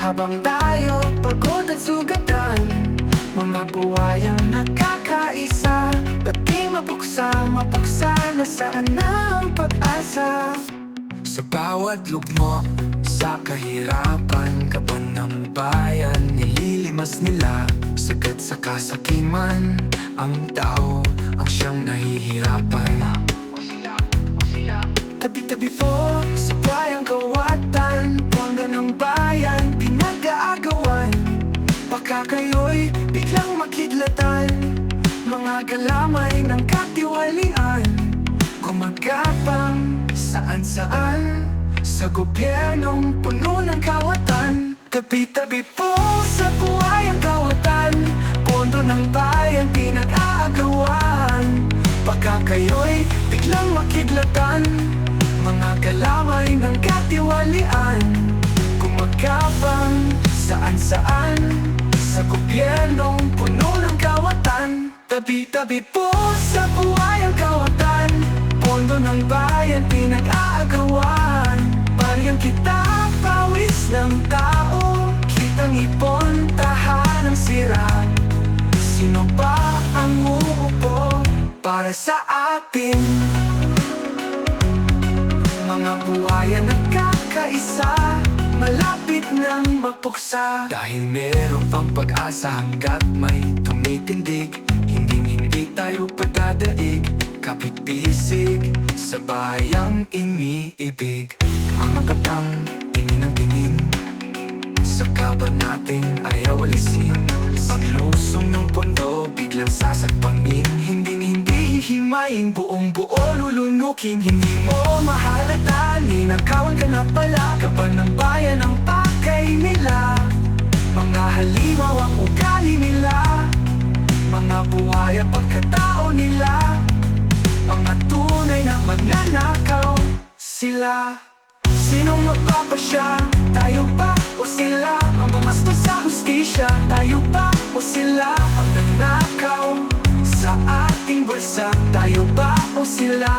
Habang tayo pagod at sugatan, mga buhayang nagkakaisa, dating mapuksa na saan ang pag-asa. Sa bawat lugmo, sa kahirapan, kaban ng bayan, nililimas nila. Sagad sa kasakiman, ang tao ang siyang nahihirapan. Tabi-tabi po sa bayang kawatan, puwanga ng bayan, pinag-aagawan. Baka kayo'y biglang makidlatan, mga galamay ng katiwalian, gumagapang saan-saan, sa gobyernong puno ng kawatan. Tabi-tabi po sa buhayang kawatan, pondo ng bayan pinag-aagawan. Baka kayo'y biglang makidlatan, mga galamay ng katiwalian, gumagapang saan-saan, sa gobyernong puno ng kawatan. Tabi-tabi po sa buhayang kawatan, pondo ng bayan pinag-aagawan. Baryang kita, pawis ng tao, kitang ipon, tahanang sira. Sino ba ang uupo para sa atin? Mga buhayan nagkakaisa, malapit nang mapuksa. Dahil meron pang pag-asa hanggat may tumitindig, hindi tayo padadaig, kapit-bisig sa bayang iniibig. Mga katang tingin ng tingin, sa kaban natin ayaw alisin. Paglusong ng pondo, biglang sasagpangin, hindi hihimayin, buong buo lulunukin. Hindi mo mahalata, ninakawan ka na pala, kaban ng bayan ang pakay nila. Mga halimaw ang ugali nila, mga buhay at pagkatao nila, mga tunay na magnanakaw sila. Sinong magpapasya? Tayo ba o sila? Ang bumastos sa hustisya, tayo ba o sila? Ang nanakaw sa ating bulsa, tayo ba o sila?